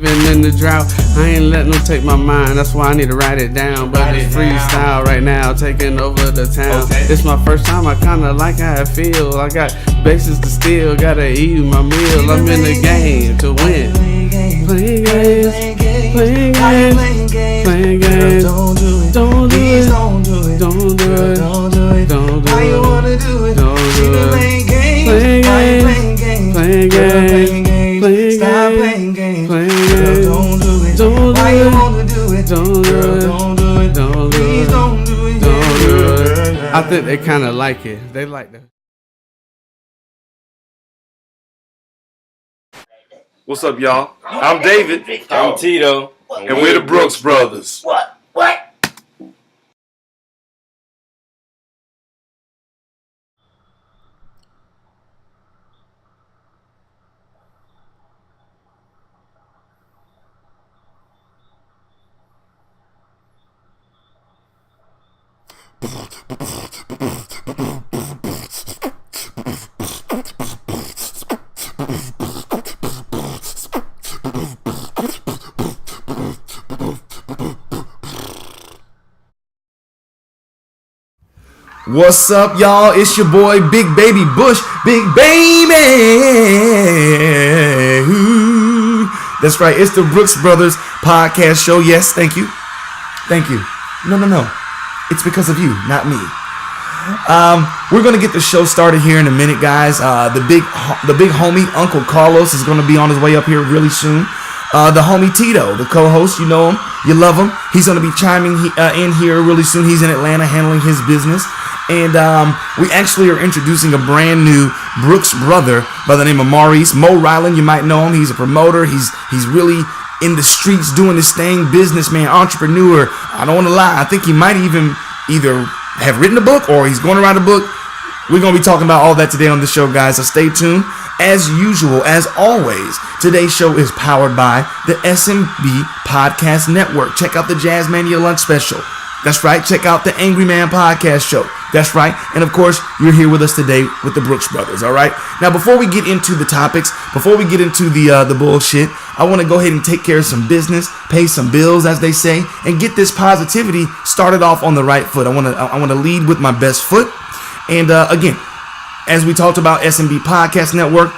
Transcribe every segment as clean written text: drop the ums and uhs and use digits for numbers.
living in the drought. I ain't letting them take my mind, that's why I need to write it down. But it's freestyle right now, taking over the town. It's my first time, I kinda like how it feel. I got bases to steal, gotta eat my meal. I'm in the game to win. Playing games, playing games, playing games. Don't do it, don't do it, don't do it, don't do it, don't do it, don't do it. Why you wanna do it? Don't do it. Playing games, playing games, playing games, playing games. Stop playing games, playing games. Don't do it, don't do it. Why you wanna do it? Don't do it, don't do it, don't do it, don't do it, don't do it. I think they kinda like it. They like that. What's up, y'all? I'm David. I'm Tito. And we're the Brooks Brothers. What? What's up, y'all? It's your boy, Big Baby Bush. Big Baby! Ooh. That's right. It's the Brooks Brothers podcast show. Yes, thank you. Thank you. No. It's because of you, not me. We're going to get the show started here in a minute, guys. The big homie, Uncle Carlos, is going to be on his way up here really soon. The homie Tito, the co-host, you know him, you love him. He's going to be chiming in here really soon. He's in Atlanta handling his business. And we actually are introducing a brand new Brooks brother by the name of Maurice. Mo Ryland, you might know him. He's a promoter. He's really in the streets doing his thing, businessman, entrepreneur. I don't want to lie. I think he might even either have written a book or he's going to write a book. We're going to be talking about all that today on the show, guys, so stay tuned. As usual, as always, today's show is powered by the SMB Podcast Network. Check out the Jazz Mania Lunch Special. That's right. Check out the Angry Man Podcast Show. That's right. And of course, you're here with us today with the Brooks Brothers. All right. Now, before we get into the topics, before we get into the bullshit, I want to go ahead and take care of some business, pay some bills, as they say, and get this positivity started off on the right foot. I want to lead with my best foot. And again, as we talked about SMB Podcast Network,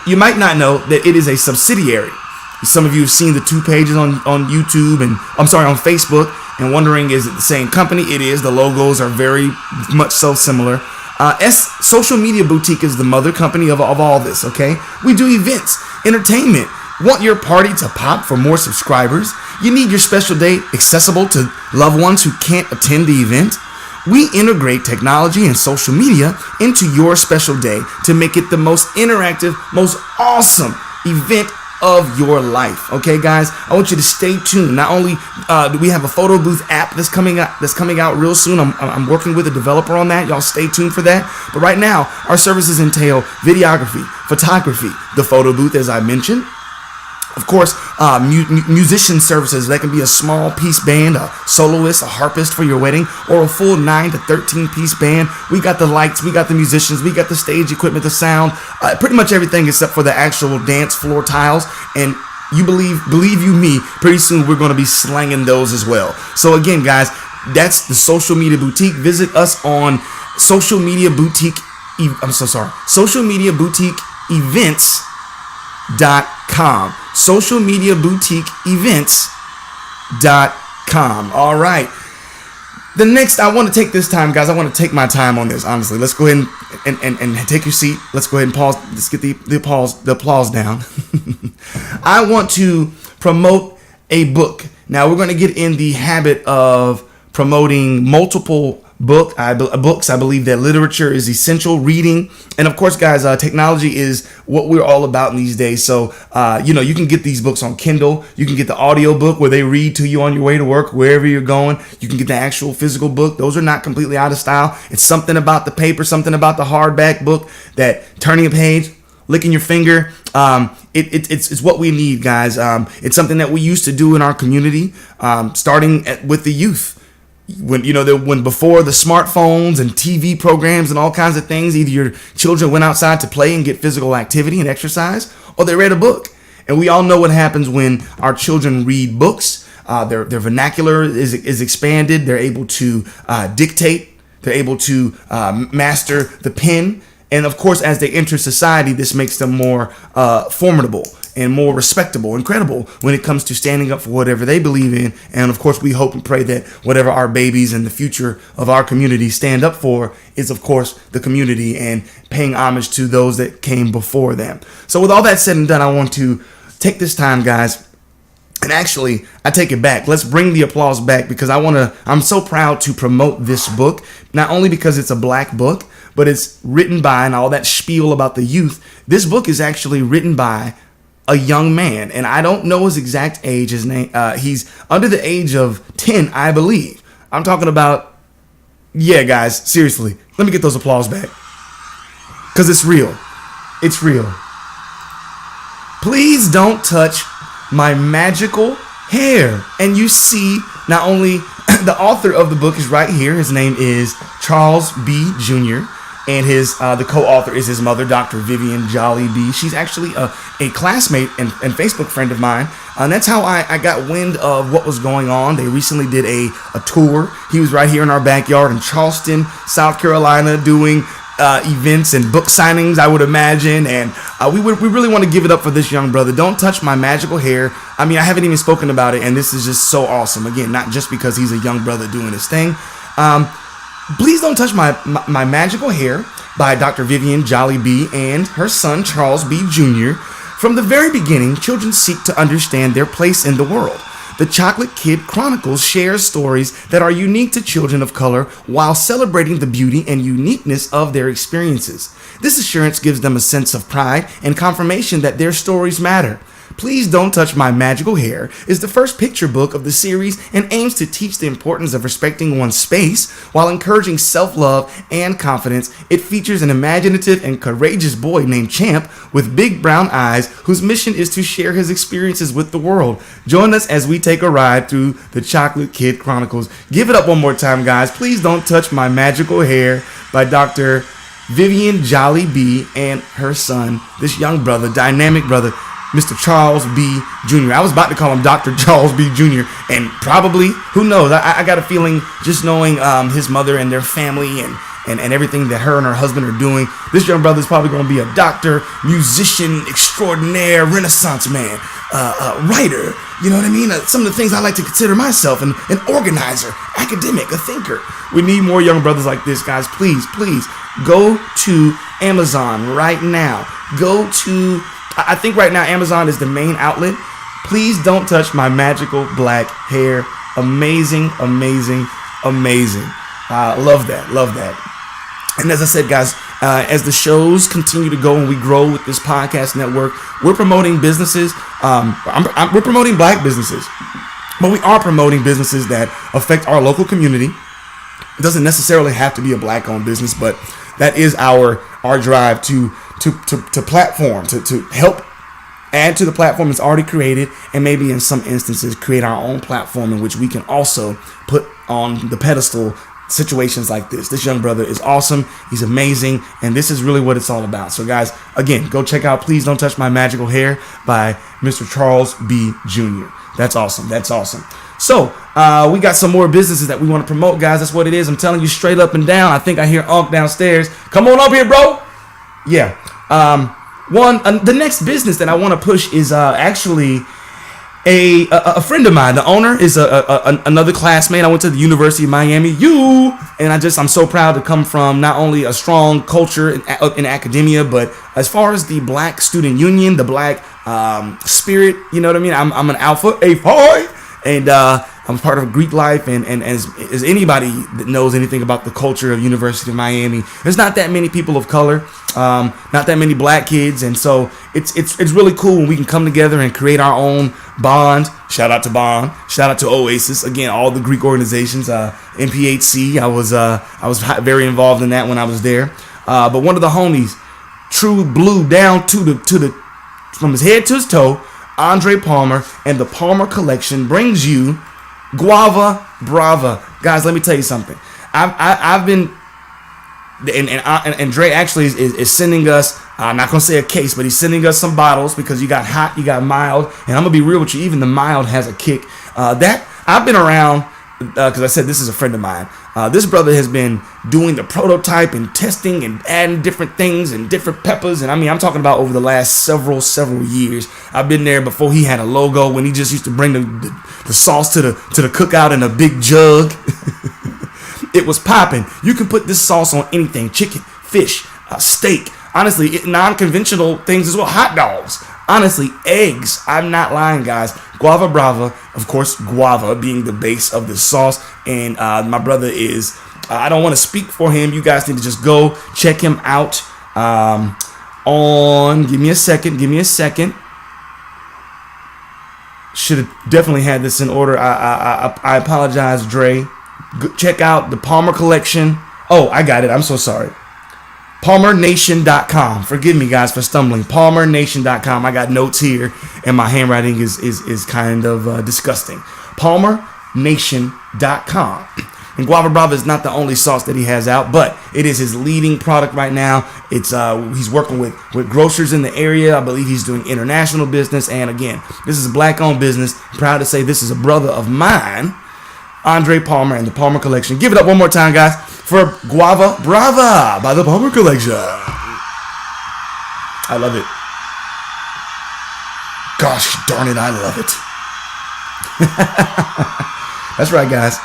you might not know that it is a subsidiary. Some of you have seen the two pages on YouTube and on Facebook and wondering, is it the same company? It is. The logos are very much so similar. Social Media Boutique is the mother company of all this, okay? We do events, entertainment. Want your party to pop for more subscribers? You need your special day accessible to loved ones who can't attend the event? We integrate technology and social media into your special day to make it the most interactive, most awesome event of your life. Okay, guys, I want you to stay tuned. Not only do we have a photo booth app that's coming out real soon. I'm working with a developer on that. Y'all stay tuned for that. But right now, our services entail videography, photography, the photo booth, as I mentioned. Of course, musician services. That can be a small piece band, a soloist, a harpist for your wedding, or a full 9 to 13 piece band. We got the lights, we got the musicians, we got the stage equipment, the sound, pretty much everything except for the actual dance floor tiles. And you believe you me, pretty soon we're going to be slanging those as well. So again, guys, that's the Social Media Boutique. Visit us on Social Media Boutique. SocialMediaBoutiqueEvents.com. SocialMediaBoutiqueEvents.com. All right. The next, I want to take this time, guys. I want to take my time on this, honestly. Let's go ahead and take your seat. Let's go ahead and pause. Let's get the applause down. I want to promote a book. Now, we're going to get in the habit of promoting multiple books. I believe that literature is essential, reading, and of course, guys, technology is what we're all about in these days. So you can get these books on Kindle. You can get the audio book where they read to you on your way to work, wherever you're going. You can get the actual physical book. Those are not completely out of style. It's something about the paper, something about the hardback book, that turning a page, licking your finger, it's what we need, guys. It's something that we used to do in our community, starting with the youth. When before the smartphones and TV programs and all kinds of things, either your children went outside to play and get physical activity and exercise, or they read a book. And we all know what happens when our children read books. Their vernacular is expanded. They're able to dictate. They're able to master the pen. And of course, as they enter society, this makes them more formidable and more respectable and credible when it comes to standing up for whatever they believe in. And of course, we hope and pray that whatever our babies and the future of our community stand up for is, of course, the community and paying homage to those that came before them. So with all that said and done, I want to take this time, guys. And actually, I take it back. Let's bring the applause back because I'm so proud to promote this book, not only because it's a black book, but it's written by, and all that spiel about the youth. This book is actually written by a young man, and I don't know his exact age. His name, he's under the age of 10, I believe. I'm talking about, yeah, guys, seriously. Let me get those applause back because it's real. It's real. Please don't touch my magical hair. And you see, not only the author of the book is right here. His name is Charles B. Jr. And the co-author is his mother, Dr. Vivian Jolly B. She's actually a classmate and Facebook friend of mine. And that's how I got wind of what was going on. They recently did a tour. He was right here in our backyard in Charleston, South Carolina, doing events and book signings, I would imagine. And we really want to give it up for this young brother. Don't touch my magical hair. I mean, I haven't even spoken about it, and this is just so awesome. Again, not just because he's a young brother doing his thing. Please Don't Touch My Magical Hair by Dr. Vivian Jolly B. and her son, Charles B. Jr. From the very beginning, children seek to understand their place in the world. The Chocolate Kid Chronicles shares stories that are unique to children of color while celebrating the beauty and uniqueness of their experiences. This assurance gives them a sense of pride and confirmation that their stories matter. Please Don't Touch My Magical Hair is the first picture book of the series and aims to teach the importance of respecting one's space while encouraging self-love and confidence. It features an imaginative and courageous boy named Champ with big brown eyes whose mission is to share his experiences with the world. Join us as we take a ride through the Chocolate Kid Chronicles. Give it up one more time, guys. Please Don't Touch My Magical Hair by Dr. Vivian Jolly B. and her son, this young brother, dynamic brother, Mr. Charles B. Jr. I was about to call him Dr. Charles B. Jr. and probably, who knows, I got a feeling just knowing his mother and their family and everything that her and her husband are doing, this young brother is probably going to be a doctor, musician extraordinaire, renaissance man, writer, you know what I mean? Some of the things I like to consider myself, an organizer, academic, a thinker. We need more young brothers like this, guys. Please go to Amazon right now. I think right now Amazon is the main outlet. Please Don't Touch My Magical Black Hair. Amazing, amazing, amazing. Love that. And as I said, guys, as the shows continue to go and we grow with this podcast network, we're promoting businesses. We're promoting black businesses, but we are promoting businesses that affect our local community. It doesn't necessarily have to be a black-owned business, but that is our drive to platform, to help add to the platform that's already created, and maybe in some instances create our own platform in which we can also put on the pedestal situations like this. This young brother is awesome. He's amazing, and this is really what it's all about. So guys, again, go check out Please Don't Touch My Magical Hair by Mr. Charles B. Jr. That's awesome. So we got some more businesses that we want to promote, guys. That's what it is. I'm telling you straight up and down. I think I hear Unc downstairs. Come on up here, bro. Yeah. The next business that I want to push is actually a friend of mine. The owner is another classmate. I went to the University of Miami and I'm so proud to come from not only a strong culture in academia, but as far as the Black Student Union, the Black spirit, you know what I mean? I'm an Alpha Phi, and I'm part of Greek life, and as anybody that knows anything about the culture of University of Miami, there's not that many people of color, not that many black kids, and so it's really cool when we can come together and create our own bond. Shout out to Bond, shout out to Oasis, again, all the Greek organizations, MPHC. I was very involved in that when I was there. But one of the homies, true blue down to the from his head to his toe, Andre Palmer and the Palmer Collection brings you Guava Brava. Guys, let me tell you something. I've been and Dre actually is sending us I'm not going to say a case, but he's sending us some bottles because you got hot, you got mild. And I'm going to be real with you. Even the mild has a kick. That I've been around because I said this is a friend of mine. This brother has been doing the prototype and testing and adding different things and different peppers. And I mean, I'm talking about over the last several years. I've been there before he had a logo, when he just used to bring the sauce to the cookout in a big jug. It was popping. You can put this sauce on anything: chicken, fish, steak. Honestly, non-conventional things as well. Hot dogs. Honestly, eggs. I'm not lying, guys. Guava Brava, of course, guava being the base of the sauce. And my brother is, I don't want to speak for him. You guys need to just go check him out give me a second. Should have definitely had this in order. I apologize, Dre. Check out the Palmer collection. Oh, I got it. I'm so sorry. PalmerNation.com. Forgive me, guys, for stumbling. PalmerNation.com. I got notes here, and my handwriting is kind of disgusting. PalmerNation.com. And Guava Brava is not the only sauce that he has out, but it is his leading product right now. It's he's working with grocers in the area. I believe he's doing international business. And again, this is a black-owned business. I'm proud to say this is a brother of mine, Andre Palmer, and the Palmer Collection. Give it up one more time, guys, for Guava Brava by the Palmer Collection. I love it. Gosh darn it, I love it. That's right, guys.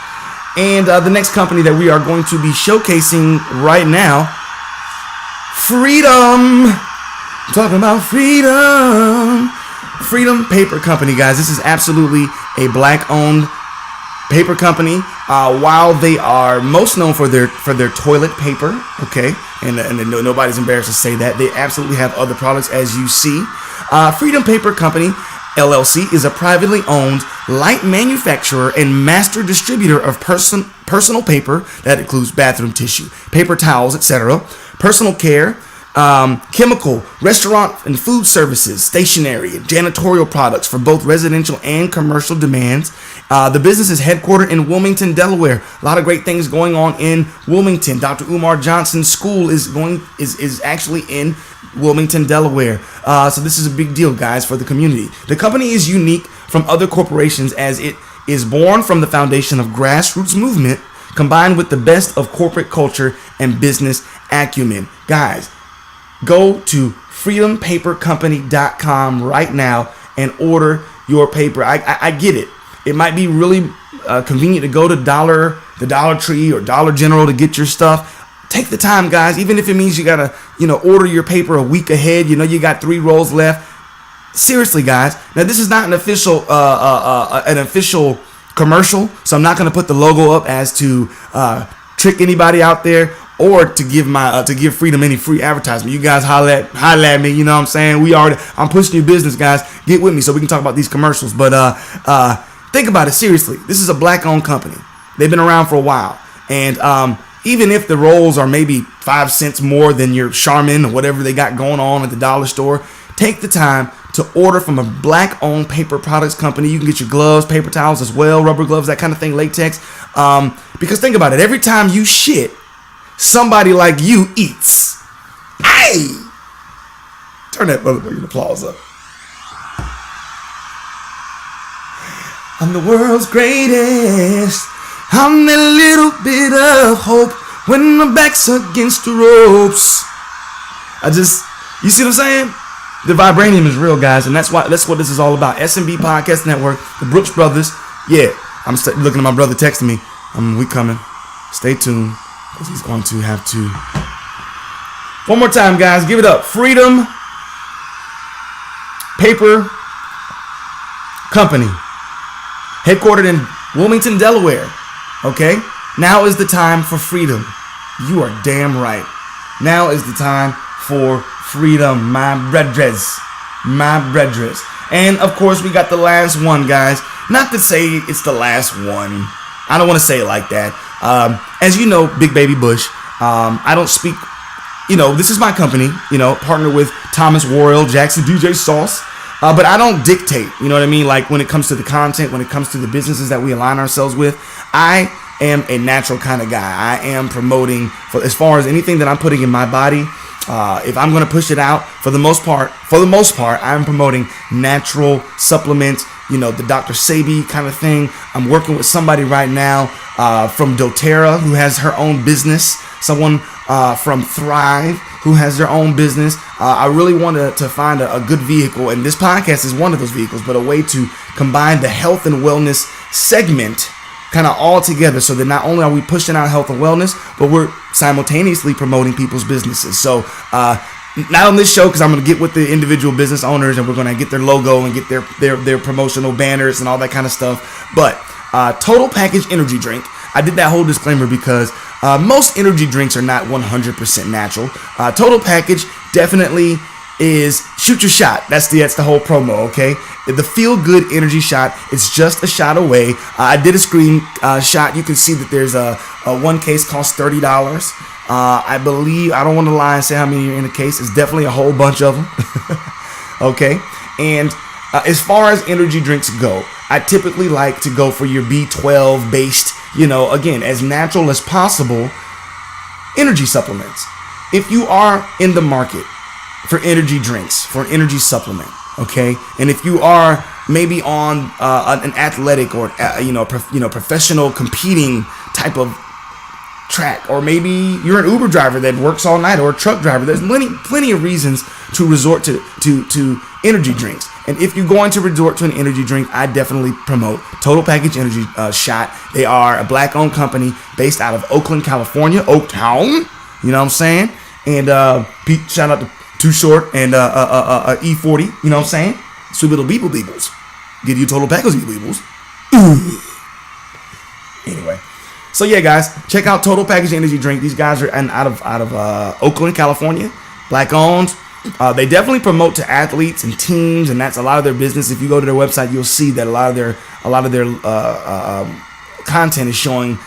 And the next company that we are going to be showcasing right now, Freedom. I'm talking about Freedom. Freedom Paper Company, guys. This is absolutely a black-owned paper company. While they are most known for their toilet paper, okay, and nobody's embarrassed to say that, they absolutely have other products, as you see. Freedom Paper Company LLC is a privately owned light manufacturer and master distributor of personal paper that includes bathroom tissue, paper towels, etc., personal care, chemical, restaurant and food services, stationery, and janitorial products for both residential and commercial demands. The business is headquartered in Wilmington, Delaware. A lot of great things going on in Wilmington. Dr. Umar Johnson's school is actually in Wilmington, Delaware. So this is a big deal, guys, for the community. The company is unique from other corporations as it is born from the foundation of grassroots movement combined with the best of corporate culture and business acumen. Guys, go to freedompapercompany.com right now and order your paper. I get it. It might be really convenient to go to the Dollar Tree or Dollar General to get your stuff. Take the time, guys, even if it means you gotta, order your paper a week ahead. You got 3 rolls left. Seriously, guys. Now, this is not an official commercial, so I'm not gonna put the logo up as to trick anybody out there or to give Freedom any free advertisement. You guys holla at me. You know what I'm saying? I'm pushing your business, guys. Get with me so we can talk about these commercials. But think about it seriously. This is a black-owned company. They've been around for a while, and even if the rolls are maybe 5 cents more than your Charmin or whatever they got going on at the dollar store, take the time to order from a black-owned paper products company. You can get your gloves, paper towels as well, rubber gloves, that kind of thing, latex. Because think about it. Every time you shit, somebody like you eats. Hey! Turn that motherfucking applause up. I'm the world's greatest. I'm that little bit of hope when my back's against the ropes. You see what I'm saying? The vibranium is real, guys, and that's what this is all about. SMB Podcast Network, the Brooks Brothers. Yeah, I'm looking at my brother texting me. We coming. Stay tuned, because he's going to have to. One more time, guys. Give it up. Freedom Paper Company, headquartered in Wilmington, Delaware. Okay? Now is the time for freedom. You are damn right. Now is the time for freedom, my brethren. And of course, we got the last one, guys. Not to say it's the last one. I don't want to say it like that. As you know, Big Baby Bush, I don't speak, this is my company, partner with Thomas Worrell, Jackson DJ Sauce. But I don't dictate, you know what I mean? Like when it comes to the content, when it comes to the businesses that we align ourselves with, I am a natural kind of guy. I am promoting, as far as anything that I'm putting in my body, If I'm going to push it out, for the most part, I'm promoting natural supplements, the Dr. Sebi kind of thing. I'm working with somebody right now from doTERRA who has her own business, someone from Thrive who has their own business. I really wanted to find a good vehicle, and this podcast is one of those vehicles, but a way to combine the health and wellness segment kind of all together, so that not only are we pushing out health and wellness, but we're simultaneously promoting people's businesses. So not on this show, because I'm going to get with the individual business owners and we're going to get their logo and get their promotional banners and all that kind of stuff. But Total Package Energy Drink, I did that whole disclaimer because most energy drinks are not 100% natural. Total Package definitely is shoot your shot. That's the whole promo, okay? The feel good energy shot. It's just a shot away. I did a screen shot. You can see that there's a one case costs $30. I believe, I don't want to lie and say how many are in the case. It's definitely a whole bunch of them. Okay. And as far as energy drinks go, I typically like to go for your B12 based, again, as natural as possible energy supplements. If you are in the market for energy drinks, for an energy supplement, okay, and if you are maybe on an athletic or professional competing type of track, or maybe you're an Uber driver that works all night, or a truck driver, there's plenty of reasons to resort to energy drinks. And if you're going to resort to an energy drink, I definitely promote Total Package Energy Shot. They are a black-owned company based out of Oakland, California, Oaktown. You know what I'm saying? And shout out to Too Short and E40. You know what I'm saying? Sweet little beeble beebles. Give you Total Package beebles. Anyway. So yeah, guys, check out Total Package Energy Drink. These guys are out of Oakland, California, black owned. They definitely promote to athletes and teams, and that's a lot of their business. If you go to their website, you'll see that a lot of their content is showing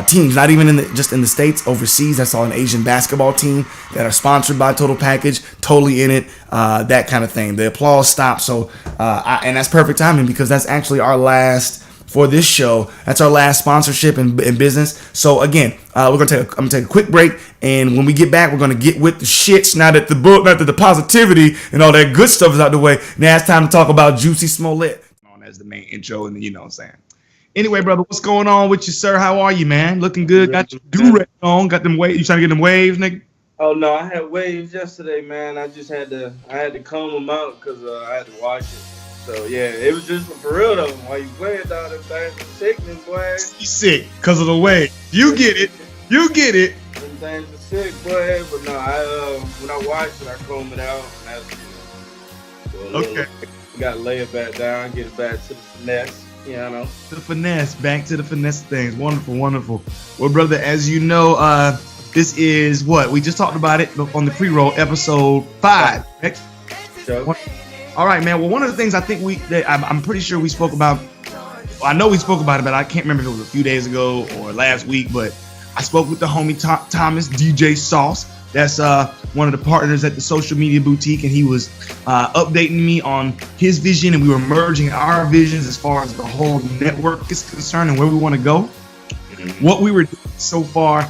teams, not even just in the States, overseas. I saw an Asian basketball team that are sponsored by Total Package, totally in it, that kind of thing. The applause stopped, so and that's perfect timing because that's actually our last. For this show, that's our last sponsorship in business. So again, I'm gonna take a quick break, and when we get back, we're gonna get with the shits. Now that the positivity and all that good stuff is out the way, now it's time to talk about Juicy Smollett. As the main intro, and you know what I'm saying. Anyway, brother, what's going on with you, sir? How are you, man? Looking good. Got your do-rag on. Got them waves. You trying to get them waves, nigga? Oh no, I had waves yesterday, man. I had to comb them out because I had to wash it. So yeah, it was just for real though. While you playing, dog, them things are sickening, boy. You sick because of the way. You get it. Them things are sick, boy. But no, when I wash it, I comb it out. And that's, okay. You gotta lay it back down, get it back to the finesse. To the finesse, back to the finesse things. Wonderful, wonderful. Well, brother, as you know, this is what we just talked about it on the pre-roll, episode 5. Right? Sure. All right, man. Well, one of the things I think I'm pretty sure we spoke about. Well, I know we spoke about it, but I can't remember if it was a few days ago or last week. But I spoke with the homie Thomas DJ Sauce. That's one of the partners at the Social Media Boutique, and he was updating me on his vision, and we were merging our visions as far as the whole network is concerned and where we want to go. What we were doing so far,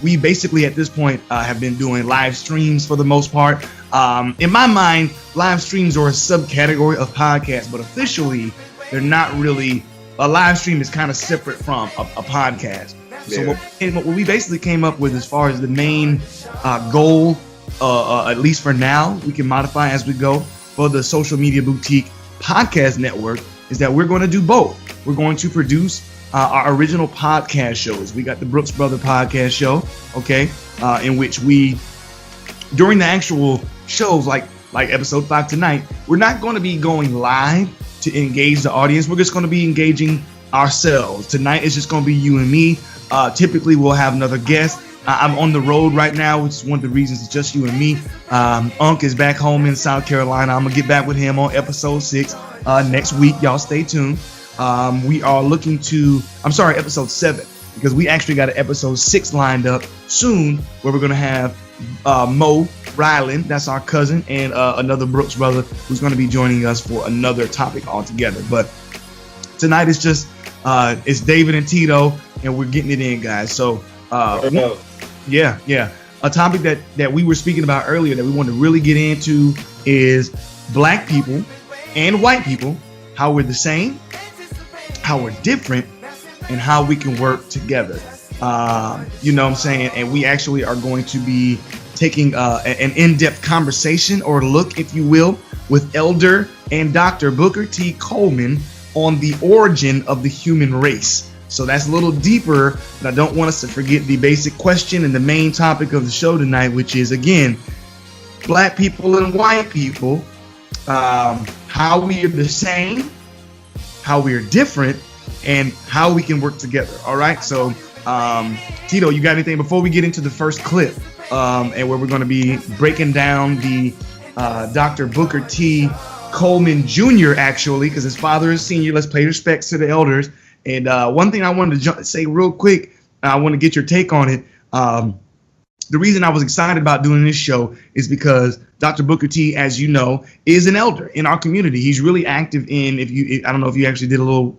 we basically at this point have been doing live streams for the most part. In my mind, live streams are a subcategory of podcasts, but officially, they're not really. A live stream is kind of separate from a podcast. Yeah. So what we basically came up with as far as the main goal, at least for now, we can modify as we go, for the Social Media Boutique podcast network, is that we're going to do both. We're going to produce our original podcast shows. We got the Brooks Brother podcast show, okay, in which we, during the actual shows, like episode 5 tonight, we're not going to be going live to engage the audience. We're just going to be engaging ourselves. Tonight is just going to be you and me. Typically, we'll have another guest. I'm on the road right now, which is one of the reasons it's just you and me. Unc is back home in South Carolina. I'm going to get back with him on episode 6 next week. Y'all stay tuned. We are looking to, episode 7, because we actually got an episode 6 lined up soon where we're going to have Mo Ryland, that's our cousin, and another Brooks brother who's going to be joining us for another topic altogether. But tonight is just, it's David and Tito, and we're getting it in, guys. So, yeah. a topic that we were speaking about earlier that we want to really get into is black people and white people, how we're the same, how we're different, and how we can work together. You know what I'm saying? And we actually are going to be taking an in-depth conversation or look, if you will, with Elder and Dr. Booker T. Coleman on the origin of the human race. So that's a little deeper, but I don't want us to forget the basic question and the main topic of the show tonight, which is, again, black people and white people, how we are the same, how we are different, and how we can work together. All right. So, Tito, you got anything before we get into the first clip, and where we're going to be breaking down the Dr. Booker T. Coleman Jr. actually, because his father is senior. Let's pay respects to the elders. And one thing I wanted to say real quick, I want to get your take on it. The reason I was excited about doing this show is because Dr. Booker T, as you know, is an elder in our community. He's really active in, I don't know if you actually did a little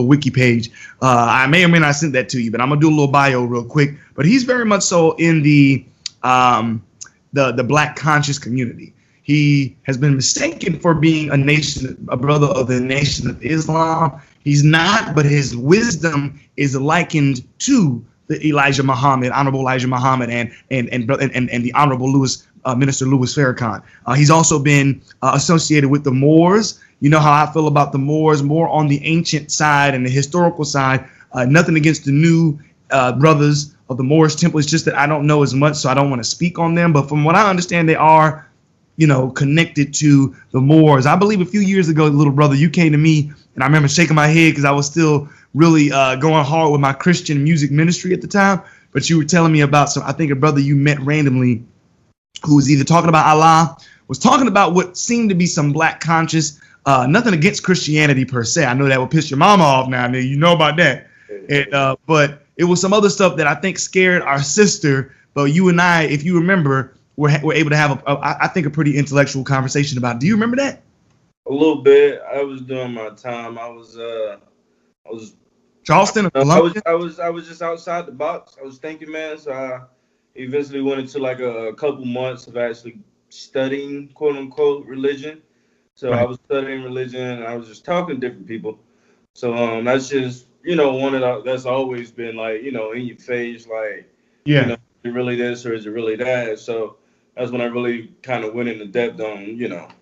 wiki page. I may or may not send that to you, but I'm gonna do a little bio real quick. But he's very much so in the black conscious community. He has been mistaken for being a brother of the Nation of Islam. He's not, but his wisdom is likened to the Honorable Elijah Muhammad, and the Honorable Minister Louis Farrakhan. He's also been associated with the Moors. You know how I feel about the Moors, more on the ancient side and the historical side. Nothing against the new brothers of the Moorish temple. It's just that I don't know as much, so I don't want to speak on them. But from what I understand, they are, connected to the Moors. I believe a few years ago, little brother, you came to me, and I remember shaking my head because I was still really going hard with my Christian music ministry at the time. But you were telling me about I think a brother you met randomly who was either talking about Allah, was talking about what seemed to be some black conscious, nothing against Christianity per se. I know that will piss your mama off now. You know about that. And, but it was some other stuff that I think scared our sister. But you and I, if you remember, were able to have, I think, a pretty intellectual conversation about it. Do you remember that? A little bit. I was doing my time. I was Charleston. I was just outside the box. I was thinking, man. So I eventually went into like a couple months of actually studying, quote unquote, religion. So right. I was studying religion, and I was just talking to different people. So that's just that's always been like in your face, like is it really this or is it really that? So that's when I really kind of went into depth on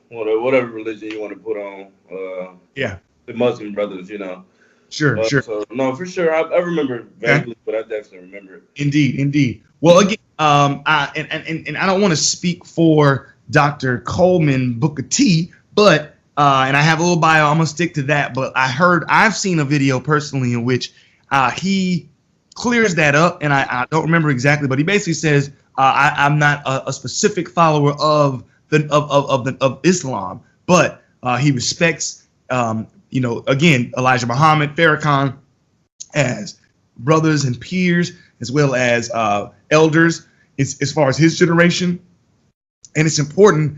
whatever religion you want to put on. The Muslim brothers, Sure. So no, for sure, I remember it vaguely, but I definitely remember it. Indeed. Well, again, I don't want to speak for Dr. Coleman Booker T, but and I have a little bio. I'm gonna stick to that. But I've seen a video personally in which he clears that up, and I don't remember exactly, but he basically says I'm not a specific follower of Islam, but he respects again, Elijah Muhammad, Farrakhan as brothers and peers, as well as elders as far as his generation. And it's important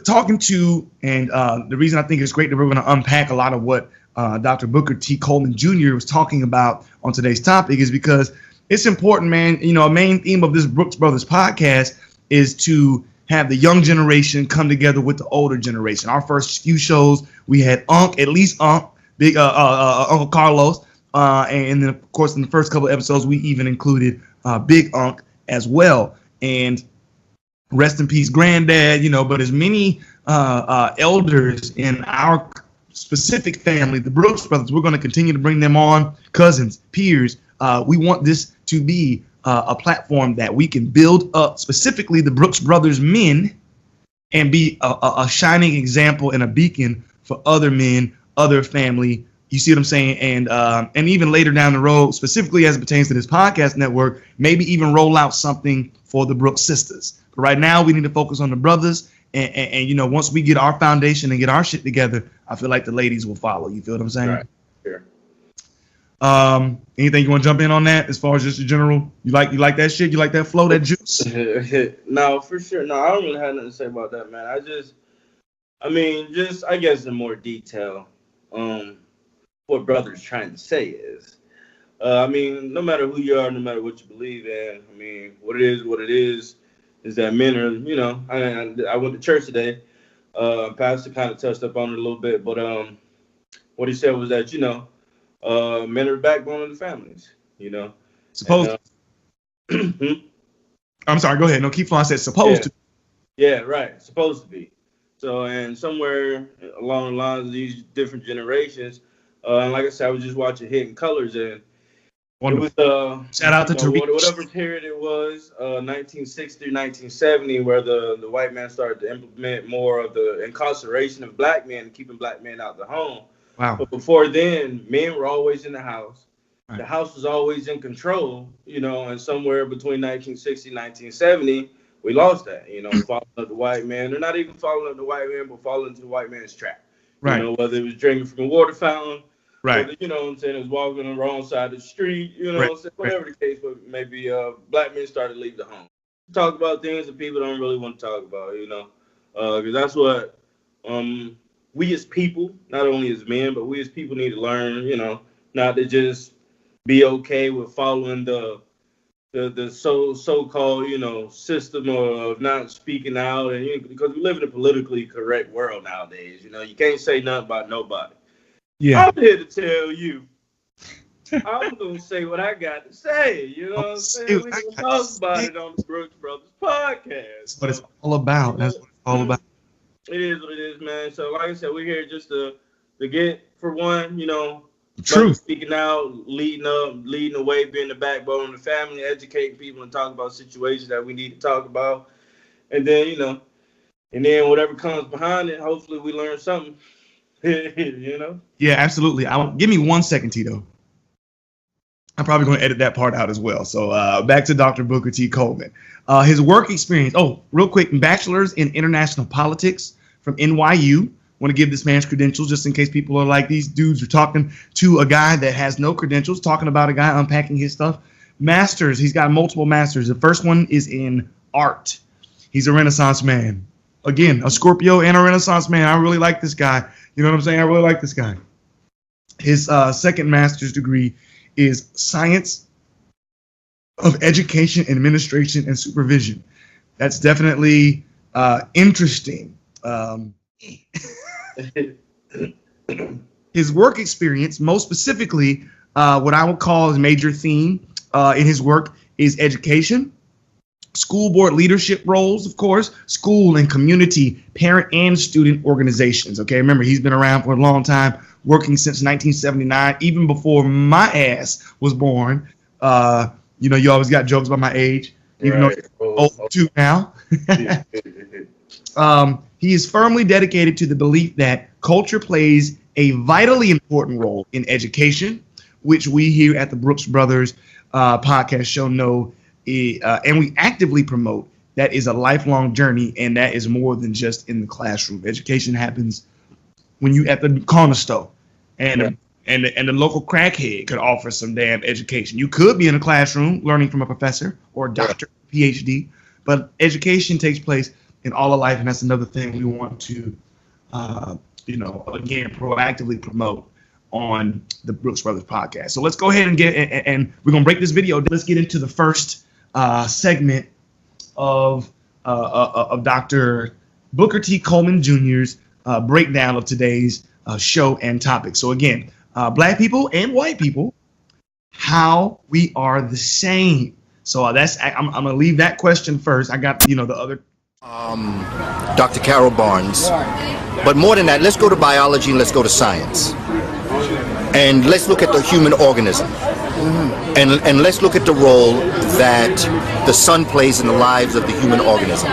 talking to, and the reason I think it's great that we're going to unpack a lot of what Dr. Booker T. Coleman Jr. was talking about on today's topic is because it's important, man. A main theme of this Brooks Brothers podcast is to have the young generation come together with the older generation. Our first few shows, we had big Uncle Carlos, and then of course in the first couple of episodes we even included Big Unc as well. And rest in peace, Granddad. But as many elders in our specific family, the Brooks Brothers, we're going to continue to bring them on, cousins, peers. We want this to be a platform that we can build up, specifically the Brooks Brothers men, and be a shining example and a beacon for other men, other family. You see what I'm saying? And even later down the road, specifically as it pertains to this podcast network, maybe even roll out something for the Brooks sisters. But right now, we need to focus on the brothers. And once we get our foundation and get our shit together, I feel like the ladies will follow. You feel what I'm saying? Right. Sure. Anything you want to jump in on that as far as just the general? You like that shit? You like that flow, that juice? No, for sure. No, I don't really have nothing to say about that, man. I guess in more detail, what brother's trying to say is, I mean, no matter who you are, no matter what you believe in, I mean, what it is that men are, you know, I went to church today. Pastor kind of touched up on it a little bit, but what he said was that, you know, men are the backbone of the families, you know. Supposed to. I'm sorry, go ahead. No, keep flowing. I said supposed to. Yeah, right. Supposed to be. So, and somewhere along the lines of these different generations, and like I said, I was just watching Hidden Colors, and Wonderful. it was shout out to Tariq. Whatever period it was, 1960, 1970, where the white man started to implement more of the incarceration of black men, keeping black men out of the home. Wow. But before then, men were always in the house. Right. The house was always in control, you know, and somewhere between 1960 and 1970, we lost that, you know, following up the white man, or not even following up the white man, but falling into the white man's trap. Right. You know, whether it was drinking from a water fountain, right. whether, you know what I'm saying, it was walking on the wrong side of the street, you know right. what I'm saying, whatever the case, but maybe black men started to leave the home. Talk about things that people don't really want to talk about, you know, because that's what we as people, not only as men, but we as people need to learn, you know, not to just be okay with following the so-called, you know, system of not speaking out, and because we live in a politically correct world nowadays, you know, you can't say nothing about nobody. Yeah, I'm here to tell you, I'm gonna say what I got to say. You know what I'm saying? We can talk about it on the Brooks Brothers podcast. That's what it's all about. That's what it's all about. It is what it is, man. So, like I said, we're here just to get, for one, you know, truth, speaking out, leading the way, being the backbone of the family, educating people, and talking about situations that we need to talk about. And then, you know, and then whatever comes behind it, hopefully we learn something. You know? Yeah, absolutely. Give me 1 second, Tito. I'm probably going to edit that part out as well. So back to Dr. Booker T. Coleman. His work experience. Oh, real quick, bachelor's in international politics from NYU. Want to give this man's credentials just in case people are like, these dudes are talking to a guy that has no credentials, talking about a guy unpacking his stuff. Masters, he's got multiple masters. The first one is in art. He's a Renaissance man. Again, a Scorpio and a Renaissance man. I really like this guy. You know what I'm saying? I really like this guy. His second master's degree is Science of Education, Administration, and Supervision. That's definitely interesting. His work experience, most specifically, what I would call his major theme in his work is education, school board leadership roles, of course, school and community, parent and student organizations. Okay, remember, he's been around for a long time, working since 1979, even before my ass was born. You know, you always got jokes about my age, even though you're old too now. He is firmly dedicated to the belief that culture plays a vitally important role in education, which we here at the Brooks Brothers podcast show know, and we actively promote. That is a lifelong journey, and that is more than just in the classroom. Education happens when you at the corner store, and the local crackhead could offer some damn education. You could be in a classroom learning from a professor or a doctor, PhD, but education takes place in all of life, and that's another thing we want to, you know, again, proactively promote on the Brooks Brothers podcast. So let's go ahead and and we're gonna break this video. Let's get into the first segment of Dr. Booker T. Coleman Jr.'s breakdown of today's show and topic. So again, black people and white people, how we are the same. So I'm gonna leave that question first. I got, you know, the other. Dr. Carol Barnes. But more than that, let's go to biology and let's go to science. And let's look at the human organism. And let's look at the role that the sun plays in the lives of the human organism.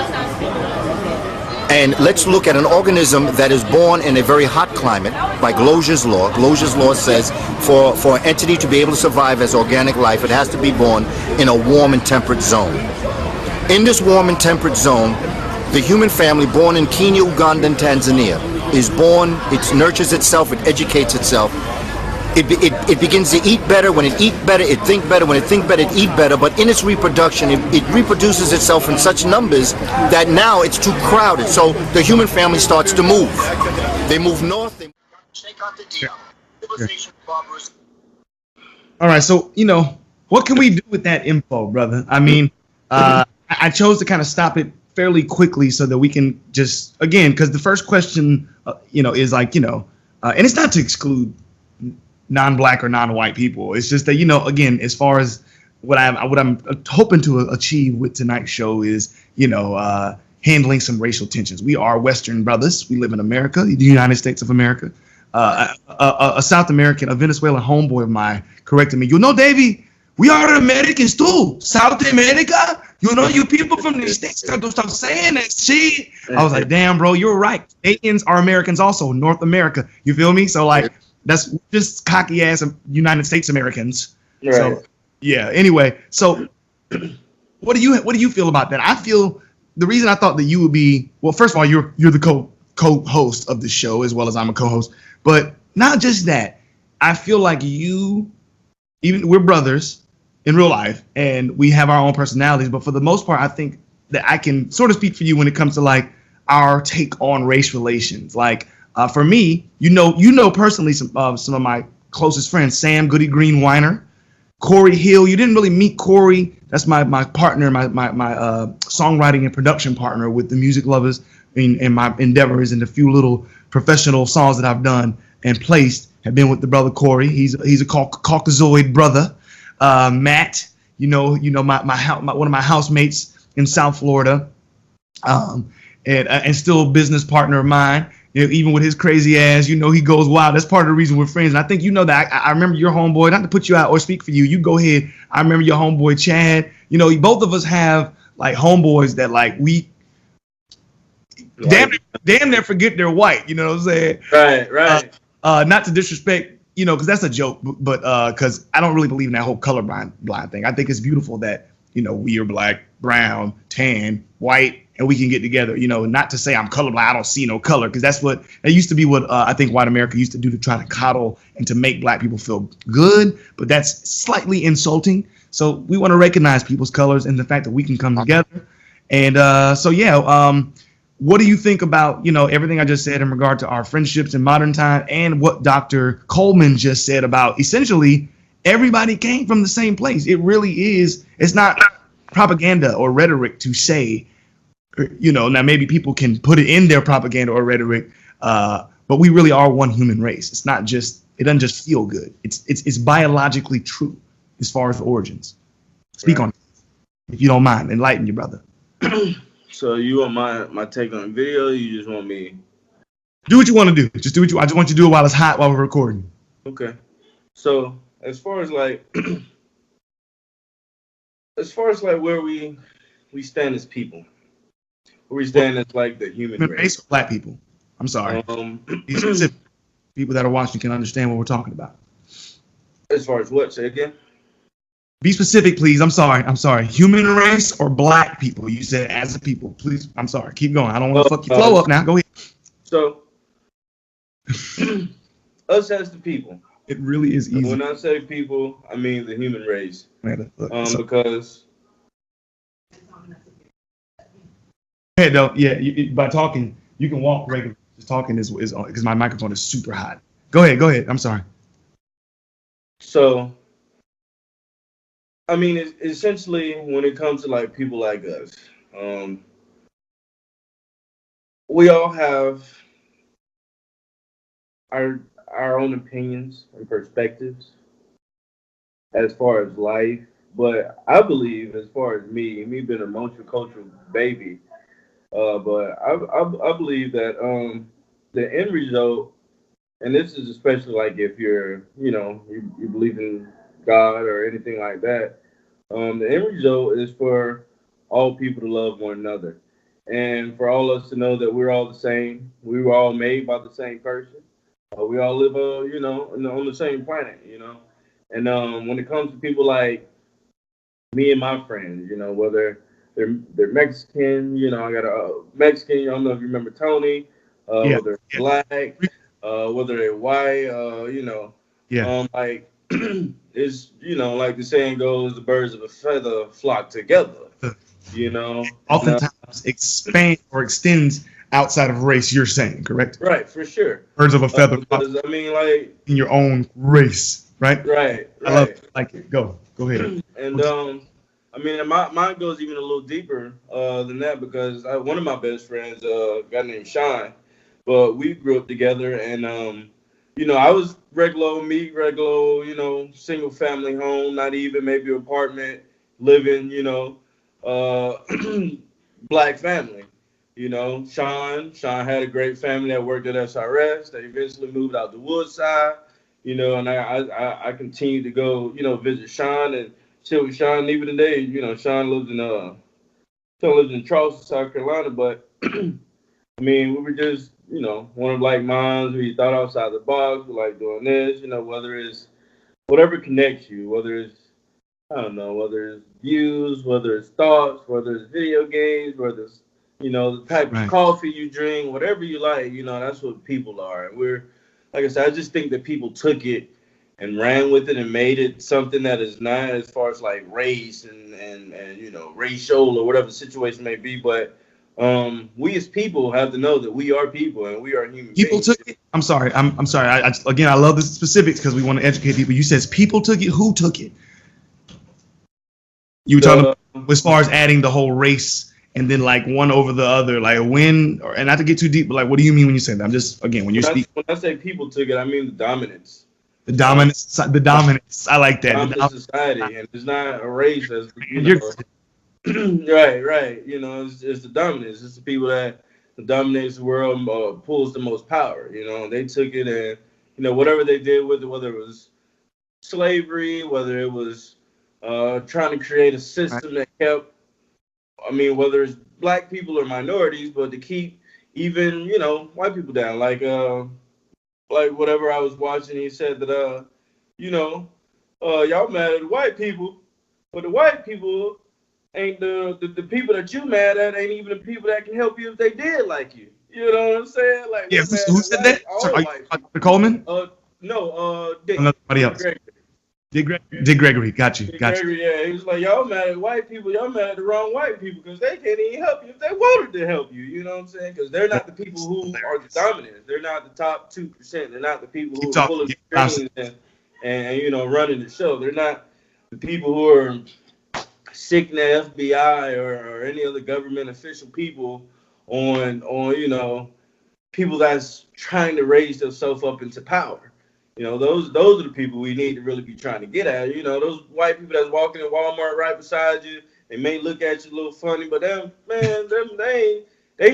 And let's look at an organism that is born in a very hot climate by Glosier's law. Glosier's law says for an entity to be able to survive as organic life, it has to be born in a warm and temperate zone. In this warm and temperate zone, the human family born in Kenya, Uganda, and Tanzania is born, it nurtures itself, it educates itself. It begins to eat better. When it eat better, it think better. When it think better, it eat better. But in its reproduction, it reproduces itself in such numbers that now it's too crowded. So the human family starts to move. They move north. They check out the deal. Civilization, barbarism. All right, so what can we do with that info, brother? I mean, I chose to kind of stop it fairly quickly so that we can just because the first question, is like, and it's not to exclude non-black or non-white people. It's just that again, as far as what I'm hoping to achieve with tonight's show is handling some racial tensions. We are Western brothers. We live in America, the United States of America. A South American, a Venezuelan homeboy of mine corrected me. Davey, we are Americans too. South America. You people from the States don't stop saying that shit. I was like, damn, bro, you're right. Canadians are Americans also. North America. You feel me? So like, that's just cocky ass United States Americans. Right. So yeah. Anyway, so what do you feel about that? I feel the reason I thought that you would be, well, first of all, you're the co-host of the show as well as I'm a co-host, but not just that. I feel like we're brothers in real life and we have our own personalities, but for the most part, I think that I can sort of speak for you when it comes to like our take on race relations. Like for me, personally some of my closest friends, Sam Goody Green Weiner, Corey Hill. You didn't really meet Corey. That's my partner, my songwriting and production partner with the Music Lovers in my endeavors, and a few little professional songs that I've done and placed have been with the brother Corey. He's a Caucasoid brother. Matt, one of my housemates in South Florida, and still a business partner of mine. Even with his crazy ass, he goes wild. That's part of the reason we're friends. And I think that I remember your homeboy, not to put you out or speak for you. You go ahead. I remember your homeboy, Chad. Both of us have like homeboys that like we damn near forget they're white. You know what I'm saying? Right. Not to disrespect, because that's a joke, but because I don't really believe in that whole colorblind thing. I think it's beautiful that, we are black, brown, tan, white, and we can get together, not to say I'm colorblind. I don't see no color, because it used to be what I think white America used to do to try to coddle and to make black people feel good. But that's slightly insulting. So we want to recognize people's colors and the fact that we can come together. And what do you think about, everything I just said in regard to our friendships in modern time, and what Dr. Coleman just said about essentially everybody came from the same place? It really is. It's not propaganda or rhetoric to say, now maybe people can put it in their propaganda or rhetoric, but we really are one human race. It's not just, it doesn't just feel good. It's biologically true as far as origins. Speak on it, if you don't mind. Enlighten you, brother. So you want my take on video? Or you just want me? Do what you want to do. Just do I just want you to do it while it's hot, while we're recording. Okay. So as far as like where we stand as people, where we stand as like the human race. Black people. I'm sorry. Be specific. People that are watching can understand what we're talking about. As far as what? Say again. Be specific, please. I'm sorry. Human race or black people? You said as a people. Please. I'm sorry. Keep going. I don't want to fuck your flow up now. Go ahead. So, us as the people. It really is easy. When I say people, I mean the human race. Because. Hey, though, yeah. By talking, you can walk regularly. Just talking is on because my microphone is super hot. Go ahead. I'm sorry. So. I mean, essentially, when it comes to like people like us, we all have our own opinions and perspectives as far as life. But I believe, as far as me being a multicultural baby, but I believe that the end result, and this is especially like if you're, you believe in God or anything like that, the end result is for all people to love one another, and for all of us to know that we're all the same. We were all made by the same person. We all live, on the same planet, And when it comes to people like me and my friends, whether they're Mexican, I got a Mexican. I don't know if you remember Tony. Whether they're black, whether they're white, like. Is like the saying goes, the birds of a feather flock together. Oftentimes expand or extends outside of race. You're saying, correct? Right, for sure. Birds of a feather. I mean, like in your own race. right? Right. I love it. Like it. Go ahead. And I mean, mine goes even a little deeper than that because one of my best friends, a guy named Sean, but we grew up together, and you know, I was regular, you know, single family home, not even maybe apartment living, you know, black family. You know, Sean had a great family that worked at SRS. They eventually moved out to Woodside, you know, and I continued to go, you know, visit Sean and chill with Sean. Even today, you know, Sean lives in Charleston, South Carolina. But I mean, we were just, you know, one of like minds. We thought outside the box. We like doing this, you know, whether it's whatever connects you, whether it's, I don't know, whether it's views, whether it's thoughts, whether it's video games, whether it's, you know, the type of coffee you drink, whatever you like, you know, that's what people are. And we're, like I said, I just think that people took it and ran with it and made it something that is not as far as like race and you know, racial or whatever the situation may be. But we as people have to know that we are people and we are human beings. People took it. I'm sorry. I'm sorry. Again, I love the specifics because we want to educate people. You said people took it. Who took it? You were talking about, as far as adding the whole race and then like one over the other, like a win, and not to get too deep, but like, what do you mean when you say that? I'm just, again, when I say people took it, I mean the dominance. The dominance. I like that. Dominant society, and it's not a race. As you know, right. You know, it's the dominance. It's the people that dominates the world, pulls the most power. You know, they took it, and you know, whatever they did with it, whether it was slavery, whether it was trying to create a system that kept, I mean, whether it's black people or minorities, but to keep even, you know, white people down. Like whatever I was watching, he said that, you know, y'all mad at the white people, but the white people ain't the people that you mad at ain't even the people that can help you if they did like you. You know what I'm saying? Like, yeah, who said that? Sorry, Dr. Coleman? No, Dick. Somebody else. Dick Gregory, got you. Gregory, yeah, he was like, y'all mad at white people, y'all mad at the wrong white people because they can't even help you if they wanted to help you. You know what I'm saying? Because they're not the people who are the dominant. They're not the top 2%. They're not the people who are pulling the strings and you know, running the show. They're not the people who are sick in the FBI or any other government official people on you know, people that's trying to raise themselves up into power. You know, those are the people we need to really be trying to get at. You know, those white people that's walking in Walmart right beside you, they may look at you a little funny, but they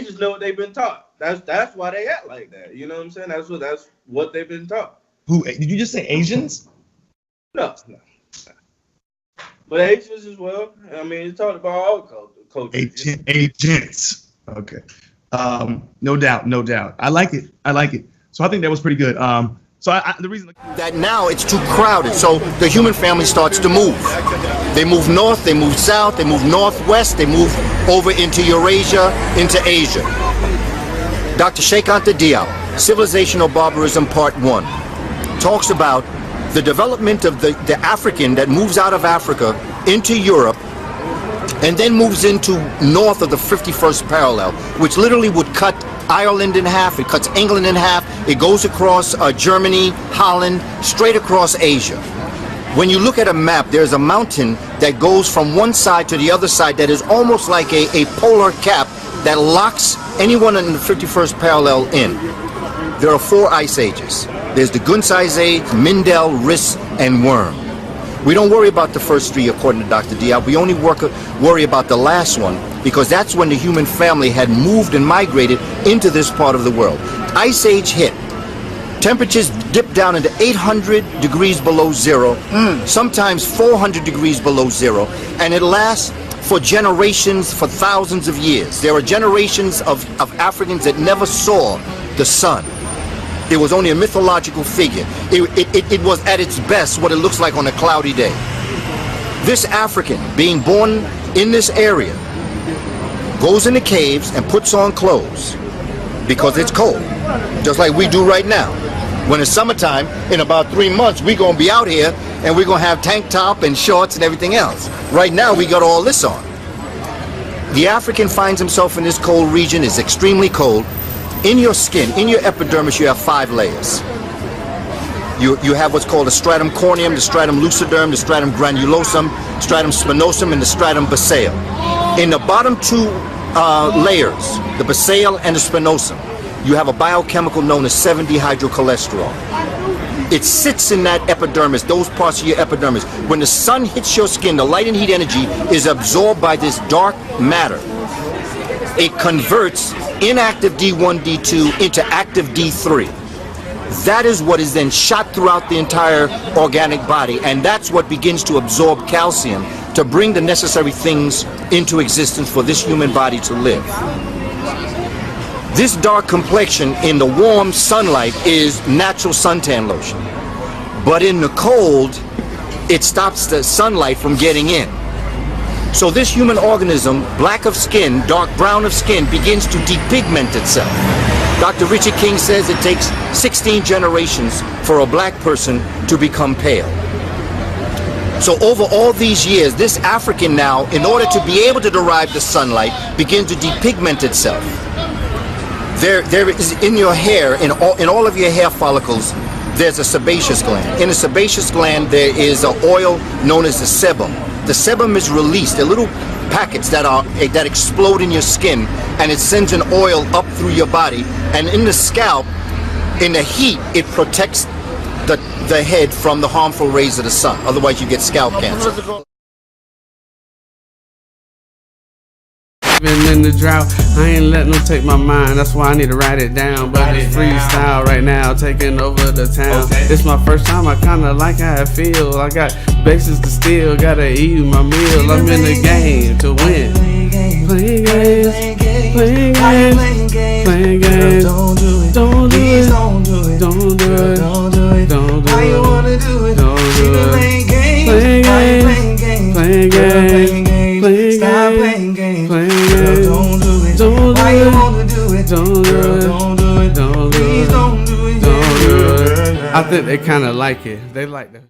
just know what they've been taught. That's why they act like that. You know what I'm saying? That's what they've been taught. Who did you just say? Asians? No. But Asians as well. I mean, it's talked about all cultures. Agents. Okay. No doubt. I like it. So I think that was pretty good. So the reason that now it's too crowded, so the human family starts to move. They move north, they move south, they move northwest, they move over into Eurasia, into Asia. Dr. Sheikh Anta Diop, Civilizational Barbarism Part 1, talks about the development of the African that moves out of Africa into Europe and then moves into north of the 51st parallel, which literally would cut Ireland in half, it cuts England in half, it goes across Germany, Holland, straight across Asia. When you look at a map, there's a mountain that goes from one side to the other side that is almost like a polar cap that locks anyone in the 51st parallel in. There are 4 ice ages. There's the Gunz Ice Age, Mindel, Riss, and Worm. We don't worry about the first 3 according to Dr. Diop. We only worry about the last one because that's when the human family had moved and migrated into this part of the world. Ice Age hit. Temperatures dipped down into 800 degrees below zero, sometimes 400 degrees below zero, and it lasts for generations, for thousands of years. There are generations of Africans that never saw the sun. It was only a mythological figure. It was at its best what it looks like on a cloudy day. This African, being born in this area, goes in the caves and puts on clothes because it's cold, just like we do right now. When it's summertime, in about 3 months, we're going to be out here and we're going to have tank top and shorts and everything else. Right now, we got all this on. The African finds himself in this cold region, is extremely cold. In your skin, in your epidermis, you have 5 layers. You have what's called the stratum corneum, the stratum lucidarm, the stratum granulosum, stratum spinosum, and the stratum basale. In the bottom two layers, the basale and the spinosum, you have a biochemical known as 7-dehydrocholesterol. It sits in that epidermis, those parts of your epidermis. When the sun hits your skin, the light and heat energy is absorbed by this dark matter. It converts inactive D1, D2 into active D3. That is what is then shot throughout the entire organic body, and that's what begins to absorb calcium to bring the necessary things into existence for this human body to live. This dark complexion in the warm sunlight is natural suntan lotion. But in the cold, it stops the sunlight from getting in. So this human organism, black of skin, dark brown of skin, begins to depigment itself. Dr. Richard King says it takes 16 generations for a black person to become pale. So over all these years, this African now, in order to be able to derive the sunlight, begins to depigment itself. There is in your hair, in all of your hair follicles, there's a sebaceous gland. In the sebaceous gland, there is an oil known as the sebum. The sebum is released. They're little packets that explode in your skin, and it sends an oil up through your body. And in the scalp, in the heat, it protects the head from the harmful rays of the sun. Otherwise, you get scalp cancer. Even in the drought, I ain't letting them take my mind. That's why I need to write it down. But it's freestyle right now, taking over the town. It's my first time, I kinda like how I feel. I got bases to steal, gotta eat my meal. I'm in the game to win. Playing games, playing games, playing games. Don't do it, don't do it, don't do it, don't do it, don't do it, don't do it. Why you wanna do it? Don't do it. Playing games, playing games, playing games, playing games, playing games. Don't do it. Don't do it. Why you wanna do it? Don't do it. Don't do it. Don't do it. Please don't do it. Don't do it. I think they kind of like it. They like that.